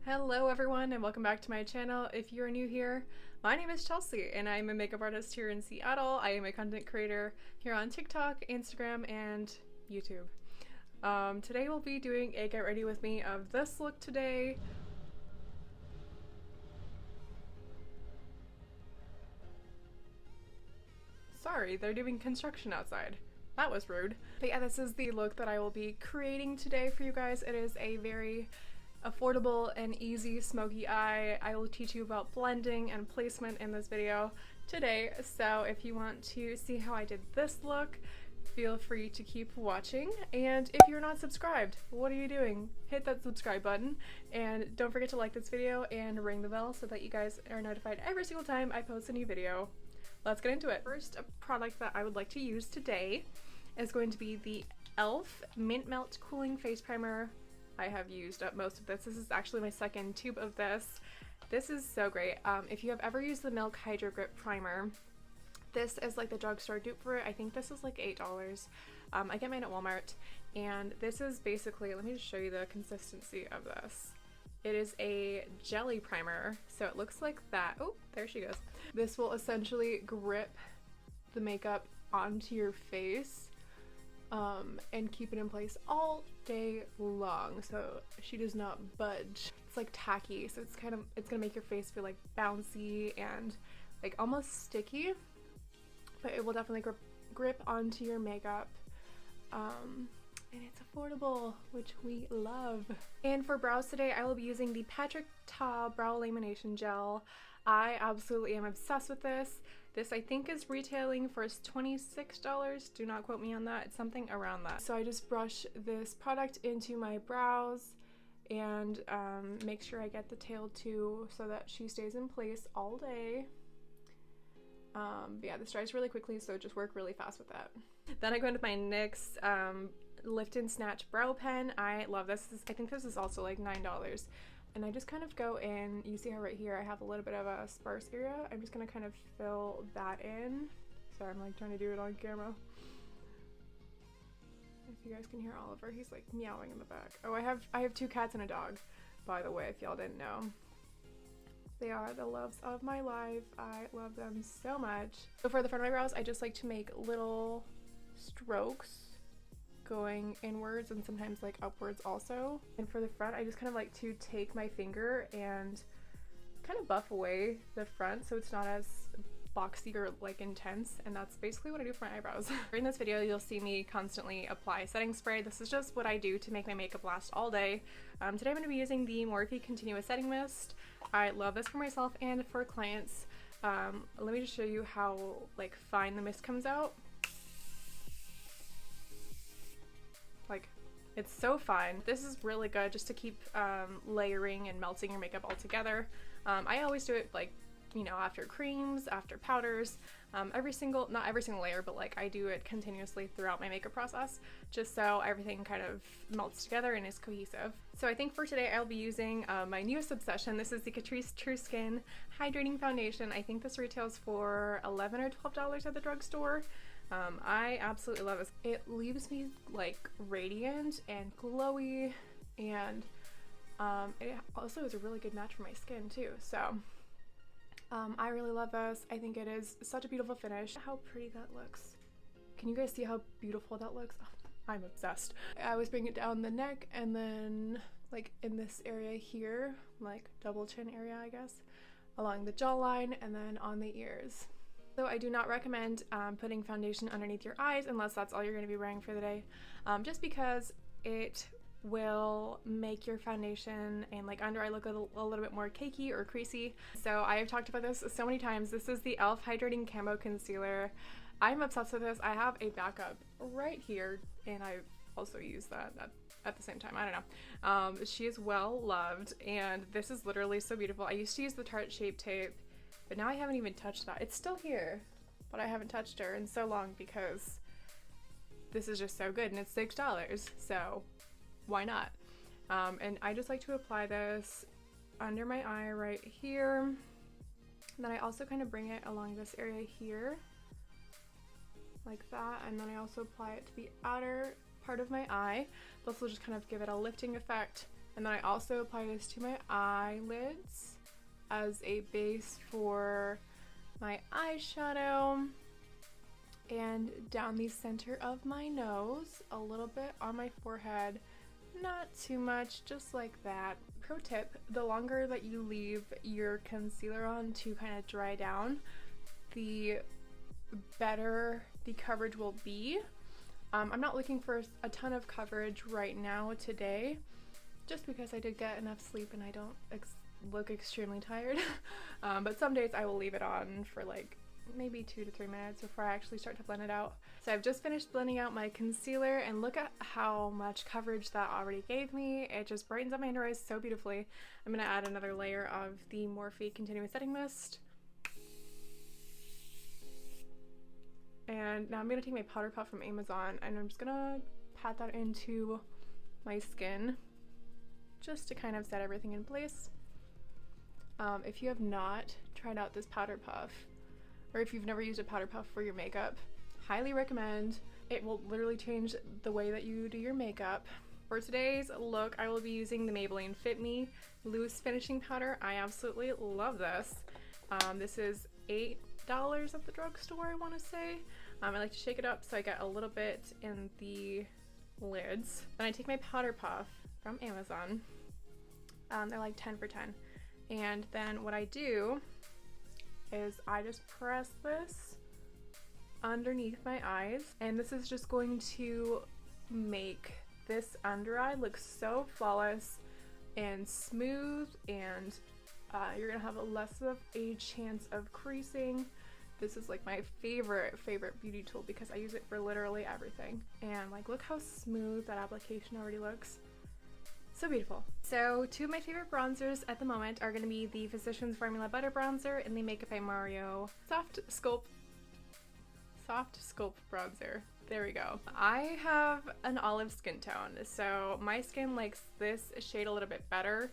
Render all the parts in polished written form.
Hello everyone and welcome back to my channel. If you're new here, my name is Chelsea and I'm a makeup artist here in Seattle. I am a content creator here on TikTok, Instagram, and YouTube. Today we'll be doing a get ready with me of this look today. Sorry, they're doing construction outside. That was rude. But yeah, this is the look that I will be creating today for you guys. It is a very affordable and easy smoky eye. I will teach you about blending and placement in this video today, so if you want to see how I did this look, feel free to keep watching. And if you're not subscribed, what are you doing? Hit that subscribe button and don't forget to like this video and ring the bell so that you guys are notified every single time I post a new video. Let's get into it. First product that I would like to use today is going to be the e.l.f. Mint Melt Cooling Face Primer. I have used up most of this. This is actually my second tube of this. This is so great. If you have ever used the Milk Hydro Grip Primer, this is like the drugstore dupe for it. I think this is like $8. I get mine at Walmart, and this is basically, let me just show you the consistency of this. It is a jelly primer, so it looks like that. Oh, there she goes. This will essentially grip the makeup onto your face and keep it in place all day long, so she does not budge. It's like tacky, so it's gonna make your face feel like bouncy and like almost sticky, but it will definitely grip onto your makeup. And it's affordable, which we love. And for brows today, I will be using the Patrick Ta Brow Lamination Gel. I absolutely am obsessed with this. This I think is retailing for $26. Do not quote me on that. It's something around that. So I just brush this product into my brows and make sure I get the tail too so that she stays in place all day. Yeah, this dries really quickly, so just work really fast with that. Then I go into my NYX Lift and Snatch Brow Pen. I love this. I think this is also like $9. And I just kind of go in, you see how right here I have a little bit of a sparse area. I'm just gonna kind of fill that in. Sorry, I'm like trying to do it on camera. If you guys can hear Oliver, he's like meowing in the back. Oh, I have two cats and a dog, by the way, if y'all didn't know. They are the loves of my life. I love them so much. So for the front of my brows, I just like to make little strokes going inwards and sometimes like upwards also. And for the front, I just kind of like to take my finger and kind of buff away the front so it's not as boxy or like intense, and that's basically what I do for my eyebrows. During this video, you'll see me constantly apply setting spray. This is just what I do to make my makeup last all day. Today I'm going to be using the Morphe Continuous Setting Mist. I love this for myself and for clients. Let me just show you how like fine the mist comes out. Like, it's so fine. This is really good just to keep layering and melting your makeup all together. I always do it like, you know, after creams, after powders, not every single layer, but like I do it continuously throughout my makeup process just so everything kind of melts together and is cohesive. So I think for today I'll be using my newest obsession. This is the Catrice True Skin Hydrating Foundation. I think this retails for $11 or $12 at the drugstore. I absolutely love this. It leaves me like radiant and glowy, and it also is a really good match for my skin too. So I really love this. I think it is such a beautiful finish. How pretty that looks. Can you guys see how beautiful that looks? Oh, I'm obsessed. I always bring it down the neck and then like in this area here, like double chin area I guess, along the jawline and then on the ears. So I do not recommend putting foundation underneath your eyes unless that's all you're going to be wearing for the day, just because it will make your foundation and like under eye look a little bit more cakey or creasy. So I have talked about this so many times. This is the e.l.f. Hydrating Camo Concealer. I'm obsessed with this. I have a backup right here and I also use that at the same time. I don't know. She is well loved and this is literally so beautiful. I used to use the Tarte Shape Tape, but now I haven't even touched that. It's still here, but I haven't touched her in so long because this is just so good and it's $6, so why not? And I just like to apply this under my eye right here. And then I also kind of bring it along this area here, like that, and then I also apply it to the outer part of my eye. This will just kind of give it a lifting effect And then I also apply this to my eyelids as a base for my eyeshadow, and down the center of my nose, a little bit on my forehead, not too much, just like that. Pro tip, the longer that you leave your concealer on to kind of dry down, the better the coverage will be. I'm not looking for a ton of coverage right now today, just because I did get enough sleep and I don't look extremely tired. But some days I will leave it on for like maybe 2 to 3 minutes before I actually start to blend it out. So I've just finished blending out my concealer, and look at how much coverage that already gave me. It just brightens up my under eyes so beautifully. I'm going to add another layer of the Morphe Continuous Setting Mist. And now I'm going to take my powder puff from Amazon, and I'm just going to pat that into my skin just to kind of set everything in place. If you have not tried out this powder puff, or if you've never used a powder puff for your makeup, highly recommend. It will literally change the way that you do your makeup. For today's look, I will be using the Maybelline Fit Me Loose Finishing Powder. I absolutely love this. This is $8 at the drugstore, I want to say. I like to shake it up so I get a little bit in the lids. Then I take my powder puff from Amazon. They're like 10 for 10. And then what I do is I just press this underneath my eyes, and this is just going to make this under eye look so flawless and smooth, and you're gonna have less of a chance of creasing. This is like my favorite beauty tool because I use it for literally everything. And like, look how smooth that application already looks. So beautiful. So 2 of my favorite bronzers at the moment are going to be the Physicians Formula Butter Bronzer and the Makeup by Mario Soft Sculpt Bronzer. There we go. I have an olive skin tone, so my skin likes this shade a little bit better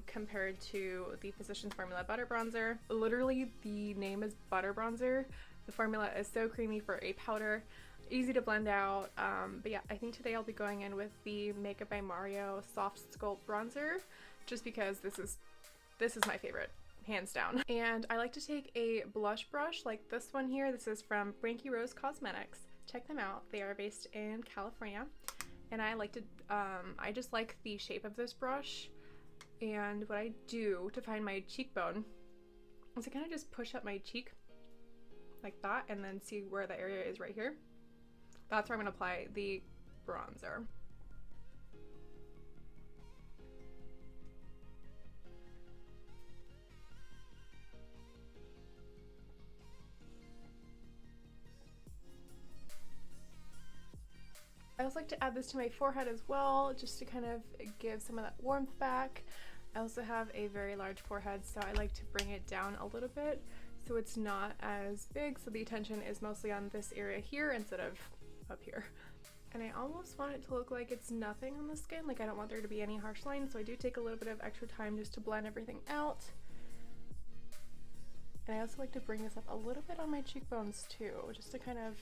compared to the Physicians Formula Butter Bronzer. Literally, the name is Butter Bronzer. The formula is so creamy for a powder. Easy to blend out, but yeah, I think today I'll be going in with the Makeup by Mario Soft Sculpt Bronzer, just because this is my favorite, hands down. And I like to take a blush brush like this one here. This is from Frankie Rose Cosmetics. Check them out. They are based in California, and I like to, I just like the shape of this brush. And what I do to find my cheekbone is I kind of just push up my cheek like that, and then see where the area is right here. That's where I'm going to apply the bronzer. I also like to add this to my forehead as well, just to kind of give some of that warmth back. I also have a very large forehead, so I like to bring it down a little bit so it's not as big, so the attention is mostly on this area here instead of up here. And I almost want it to look like it's nothing on the skin, like I don't want there to be any harsh lines, so I do take a little bit of extra time just to blend everything out. And I also like to bring this up a little bit on my cheekbones too, just to kind of,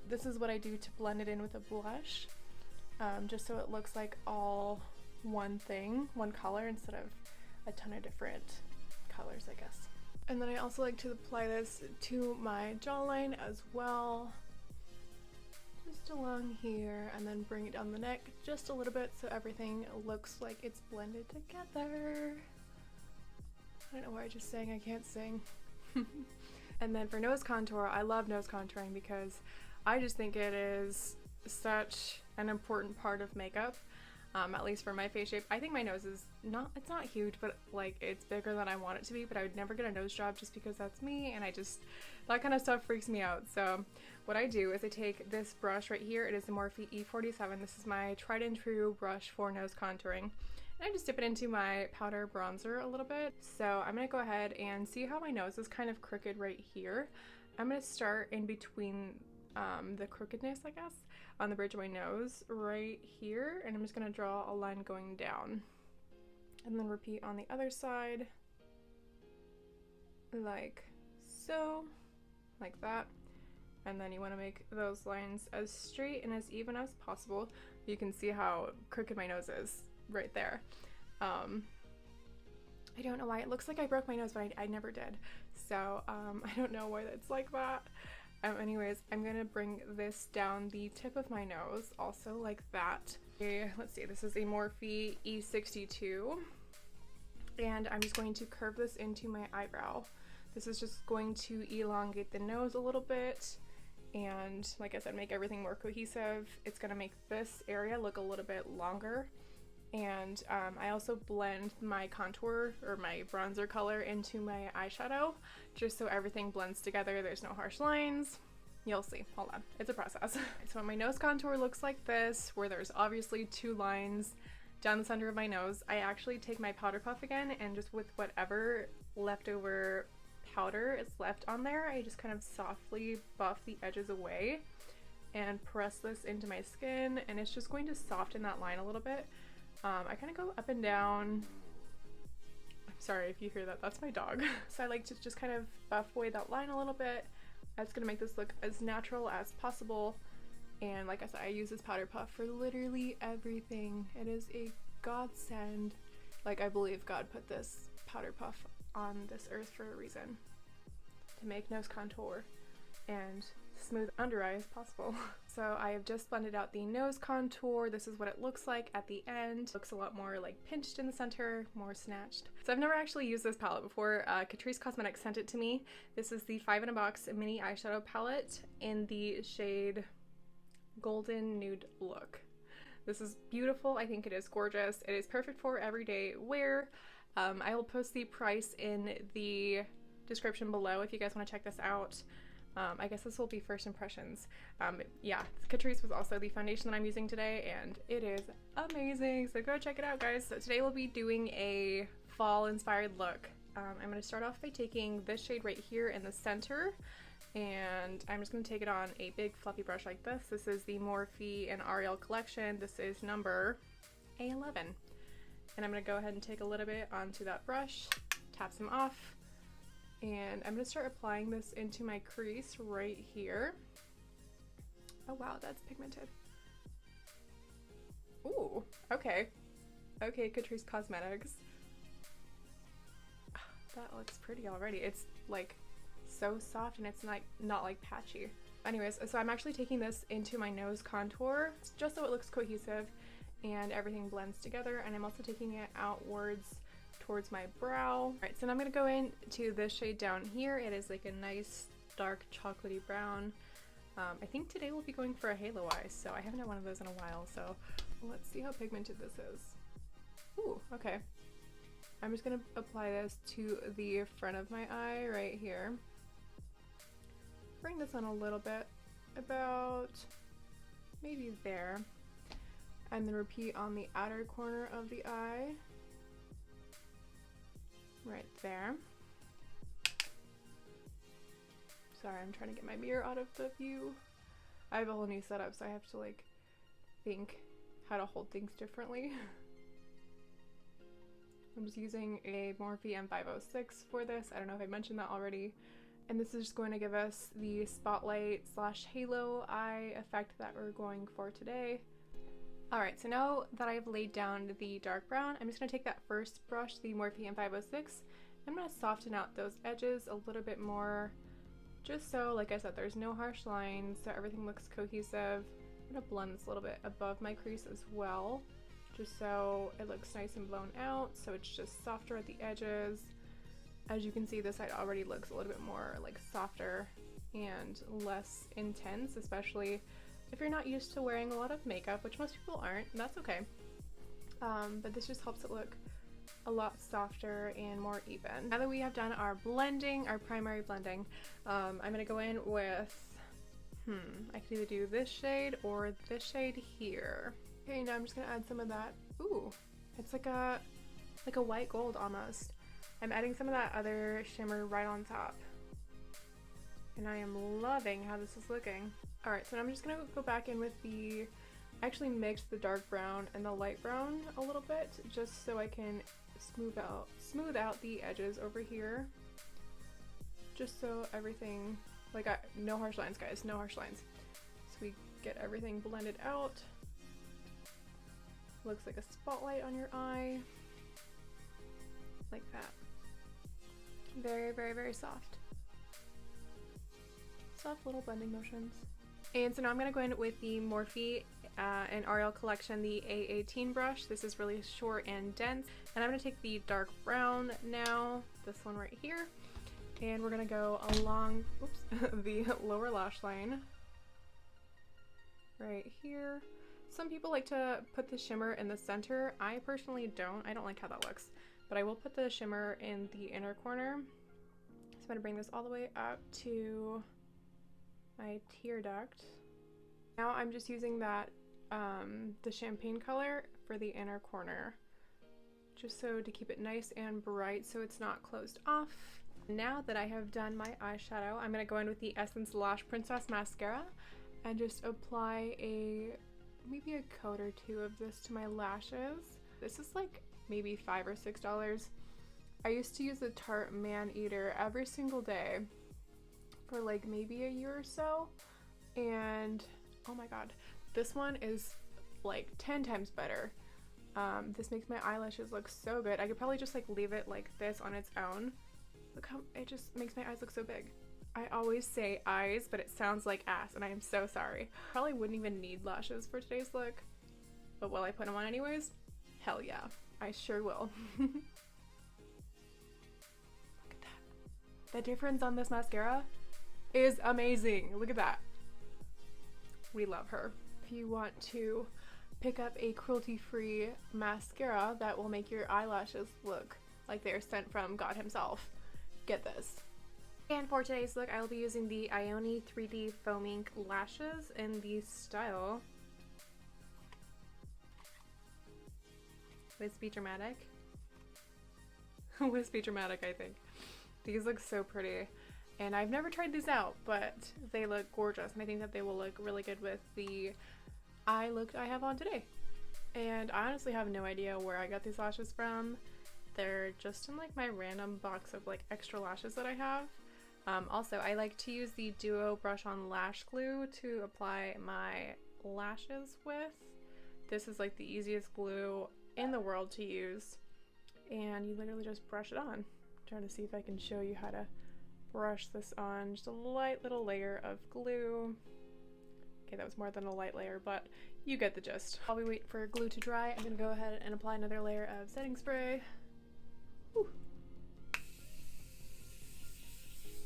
this is what I do to blend it in with a blush, just so it looks like all one thing, one color, instead of a ton of different colors, I guess. And then I also like to apply this to my jawline as well, just along here, and then bring it down the neck just a little bit so everything looks like it's blended together. I don't know why I just sang, I can't sing. And then for nose contour, I love nose contouring because I just think it is such an important part of makeup. At least for my face shape. I think my nose is it's not huge, but like it's bigger than I want it to be, but I would never get a nose job just because that's me, and that kind of stuff freaks me out. So what I do is I take this brush right here. It is the Morphe E47. This is my tried and true brush for nose contouring. And I just dip it into my powder bronzer a little bit. So I'm going to go ahead and see how my nose is kind of crooked right here. I'm going to start in between the crookedness, I guess, on the bridge of my nose right here, and I'm just going to draw a line going down, and then repeat on the other side like so, like that. And then you want to make those lines as straight and as even as possible. You can see how crooked my nose is right there. I don't know why. It looks like I broke my nose, but I never did. So I don't know why that's like that. Anyways, I'm gonna bring this down the tip of my nose, also like that. Okay, let's see, this is a Morphe E62. And I'm just going to curve this into my eyebrow. This is just going to elongate the nose a little bit. And like I said, make everything more cohesive. It's gonna make this area look a little bit longer. And I also blend my contour or my bronzer color into my eyeshadow, just so everything blends together. There's no harsh lines. You'll see. Hold on. It's a process. So my nose contour looks like this, where there's obviously two lines down the center of my nose. I actually take my powder puff again, and just with whatever leftover powder is left on there, I just kind of softly buff the edges away and press this into my skin, and it's just going to soften that line a little bit. I kind of go up and down. I'm sorry if you hear that, that's my dog. So I like to just kind of buff away that line a little bit. That's gonna make this look as natural as possible. And like I said, I use this powder puff for literally everything. It is a godsend. Like, I believe God put this powder puff on this earth for a reason. To make nose contour and smooth under eye as possible. So I have just blended out the nose contour. This is what it looks like at the end. Looks a lot more like pinched in the center, more snatched. So I've never actually used this palette before. Catrice Cosmetics sent it to me. This is the 5 in a Box mini eyeshadow palette in the shade Golden Nude Look. This is beautiful. I think it is gorgeous. It is perfect for everyday wear. I will post the price in the description below if you guys want to check this out. I guess this will be first impressions. Yeah, Catrice was also the foundation that I'm using today, and it is amazing, so go check it out, guys. So today we'll be doing a fall inspired look. I'm going to start off by taking this shade right here in the center, and I'm just going to take it on a big fluffy brush like this. This is the Morphe and Ariel collection. This is number A11. And I'm going to go ahead and take a little bit onto that brush, tap some off, and I'm going to start applying this into my crease right here. Oh wow, that's pigmented. Ooh, okay. Okay, Catrice Cosmetics. That looks pretty already. It's like so soft, and it's not like patchy. Anyways, so I'm actually taking this into my nose contour just so it looks cohesive and everything blends together, and I'm also taking it outwards towards my brow. Alright, so now I'm going to go into this shade down here. It is like a nice dark chocolatey brown. I think today we'll be going for a halo eye, so I haven't had one of those in a while, so let's see how pigmented this is. Ooh, okay. I'm just going to apply this to the front of my eye right here. Bring this on a little bit, about maybe there, and then repeat on the outer corner of the eye. Right there. Sorry, I'm trying to get my mirror out of the view. I have a whole new setup, so I have to like think how to hold things differently. I'm just using a Morphe M506 for this. I don't know if I mentioned that already. And this is just going to give us the spotlight / halo eye effect that we're going for today. Alright, so now that I've laid down the dark brown, I'm just going to take that first brush, the Morphe M506, I'm going to soften out those edges a little bit more, just so, like I said, there's no harsh lines, so everything looks cohesive. I'm going to blend this a little bit above my crease as well, just so it looks nice and blown out, so it's just softer at the edges. As you can see, this side already looks a little bit more like softer and less intense, especially if you're not used to wearing a lot of makeup, which most people aren't, and that's okay. But this just helps it look a lot softer and more even. Now that we have done our blending, our primary blending, I'm gonna go in with, I can either do this shade or this shade here. Okay, now I'm just gonna add some of that. Ooh, it's like a white gold almost. I'm adding some of that other shimmer right on top. And I am loving how this is looking. Alright, so now I'm just gonna go back in with the, actually mix the dark brown and the light brown a little bit, just so I can smooth out the edges over here. Just so everything, no harsh lines, guys, no harsh lines. So we get everything blended out. Looks like a spotlight on your eye. Like that. Very, very, very soft. Soft little blending motions. And so now I'm going to go in with the Morphe and Ariel collection, the A18 brush. This is really short and dense. And I'm going to take the dark brown now, this one right here. And we're going to go along, oops, the lower lash line. Right here. Some people like to put the shimmer in the center. I personally don't. I don't like how that looks. But I will put the shimmer in the inner corner. So I'm going to bring this all the way up to my tear duct. Now I'm just using that, the champagne color for the inner corner. Just so to keep it nice and bright so it's not closed off. Now that I have done my eyeshadow, I'm going to go in with the Essence Lash Princess Mascara and just apply maybe a coat or two of this to my lashes. This is like maybe $5 or $6. I used to use the Tarte Man Eater every single day for like maybe a year or so, and oh my god, this one is like 10 times better. This makes my eyelashes look so good. I could probably just like leave it like this on its own. Look how it just makes my eyes look so big. I always say eyes, but it sounds like ass, and I am so sorry. Probably wouldn't even need lashes for today's look, but will I put them on anyways? Hell yeah, I sure will. Look at that. The difference on this mascara is amazing. Look at that. We love her. If you want to pick up a cruelty-free mascara that will make your eyelashes look like they're sent from God himself, get this. And for today's look, I will be using the Ioni 3D Foaming Lashes in the style Wispy Dramatic. Wispy Dramatic, I think. These look so pretty. And I've never tried these out, but they look gorgeous. And I think that they will look really good with the eye look I have on today. And I honestly have no idea where I got these lashes from. They're just in like my random box of like extra lashes that I have. Also, I like to use the Duo Brush On Lash Glue to apply my lashes with. This is like the easiest glue in the world to use. And you literally just brush it on. I'm trying to see if I can show you how to brush this on. Just a light little layer of glue. Okay, that was more than a light layer, but you get the gist. While we wait for glue to dry, I'm gonna go ahead and apply another layer of setting spray. Whew.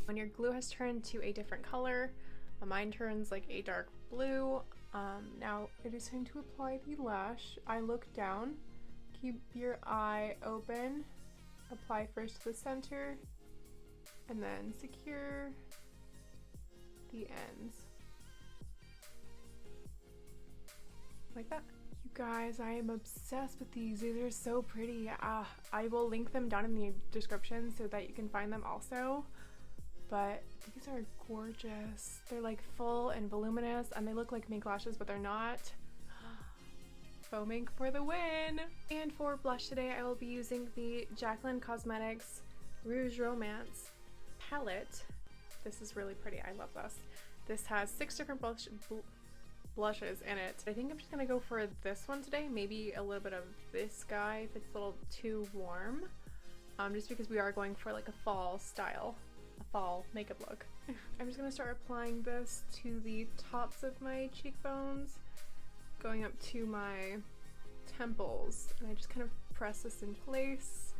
When your glue has turned to a different color, mine turns like a dark blue. Now it is time to apply the lash. I look down, keep your eye open, apply first to the center, and then secure the ends. Like that. You guys, I am obsessed with these. These are so pretty. I will link them down in the description so that you can find them also. But these are gorgeous. They're like full and voluminous, and they look like mink lashes, but they're not. Foaming for the win! And for blush today, I will be using the Jaclyn Cosmetics Rouge Romance palette. This is really pretty. I love this. This has 6 different blushes in it. I think I'm just gonna go for this one today. Maybe a little bit of this guy if it's a little too warm. Just because we are going for like a fall style, a fall makeup look. I'm just gonna start applying this to the tops of my cheekbones, going up to my temples, and I just kind of press this in place.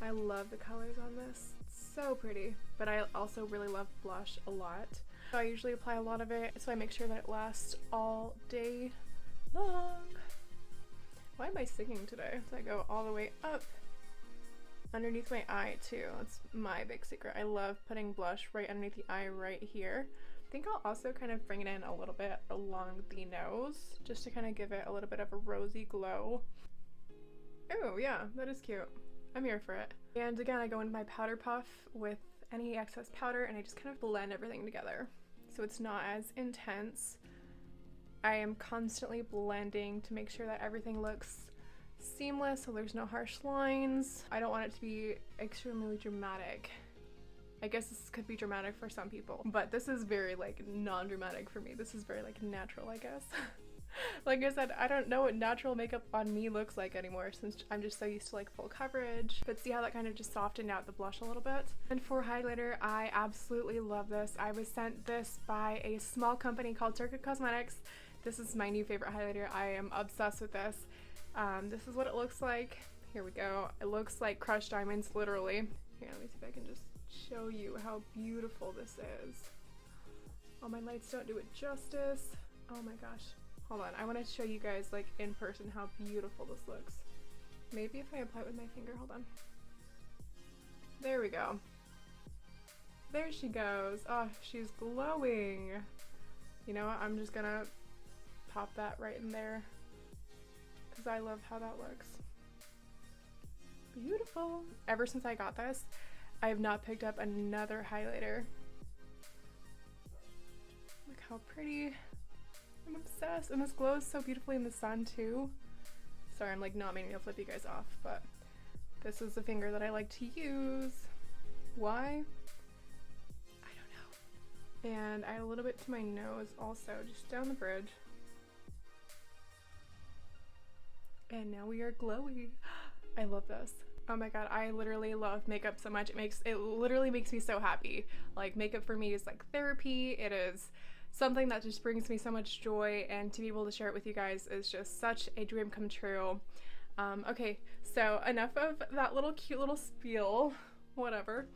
I love the colors on this. It's so pretty, but I also really love blush a lot. So I usually apply a lot of it, so I make sure that it lasts all day long. Why am I singing today? So I go all the way up underneath my eye too. That's my big secret. I love putting blush right underneath the eye right here. I think I'll also kind of bring it in a little bit along the nose just to kind of give it a little bit of a rosy glow. Oh yeah, that is cute. I'm here for it. And again, I go into my powder puff with any excess powder and I just kind of blend everything together so it's not as intense. I am constantly blending to make sure that everything looks seamless so there's no harsh lines. I don't want it to be extremely dramatic. I guess this could be dramatic for some people, but this is very like non-dramatic for me. This is very like natural, I guess. Like I said, I don't know what natural makeup on me looks like anymore since I'm just so used to like full coverage. But see how that kind of just softened out the blush a little bit? And for highlighter, I absolutely love this. I was sent this by a small company called Circuit Cosmetics. This is my new favorite highlighter. I am obsessed with this. This is what it looks like. Here we go. It looks like crushed diamonds, literally. Here, let me see if I can just show you how beautiful this is. Oh, my lights don't do it justice. Oh my gosh. Hold on, I want to show you guys like in person how beautiful this looks. Maybe if I apply it with my finger, hold on. There we go. There she goes. Oh, she's glowing. You know what, I'm just gonna pop that right in there because I love how that looks. Beautiful. Ever since I got this, I have not picked up another highlighter. Look how pretty. I'm obsessed, and this glows so beautifully in the sun too. Sorry, I'm like not meaning to flip you guys off, but this is the finger that I like to use. Why? I don't know. And I add a little bit to my nose also, just down the bridge. And now we are glowy. I love this. Oh my god, I literally love makeup so much. It literally makes me so happy. Like, makeup for me is like therapy. It is something that just brings me so much joy, and to be able to share it with you guys is just such a dream come true. Okay, so enough of that little cute little spiel, whatever.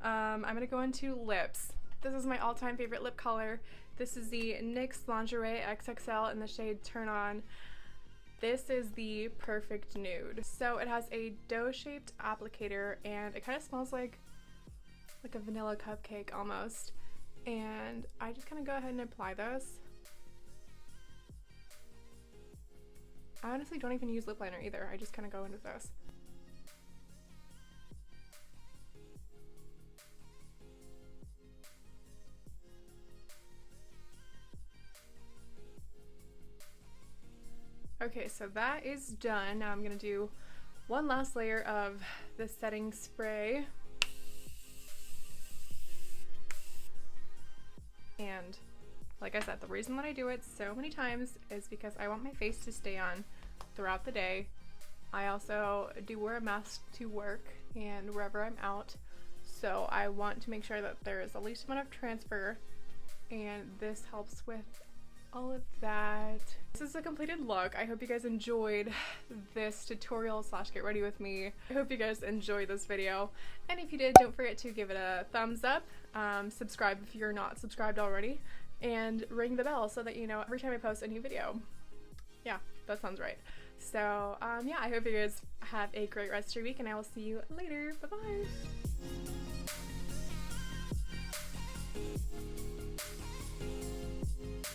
I'm gonna go into lips. This is my all-time favorite lip color. This is the NYX Lingerie XXL in the shade Turn On. This is the perfect nude. So it has a dough-shaped applicator, and it kind of smells like a vanilla cupcake almost. And I just kind of go ahead and apply this. I honestly don't even use lip liner either. I just kind of go into this. Okay, so that is done. Now I'm gonna do one last layer of the setting spray. And like I said, the reason that I do it so many times is because I want my face to stay on throughout the day. I also do wear a mask to work and wherever I'm out, so I want to make sure that there is the least amount of transfer, and this helps with all of that. This is a completed look. I hope you guys enjoyed this tutorial / get ready with me. I hope you guys enjoyed this video, and if you did, don't forget to give it a thumbs up, subscribe if you're not subscribed already, and ring the bell so that you know every time I post a new video. Yeah, that sounds right. So yeah, I hope you guys have a great rest of your week, and I will see you later. Bye bye.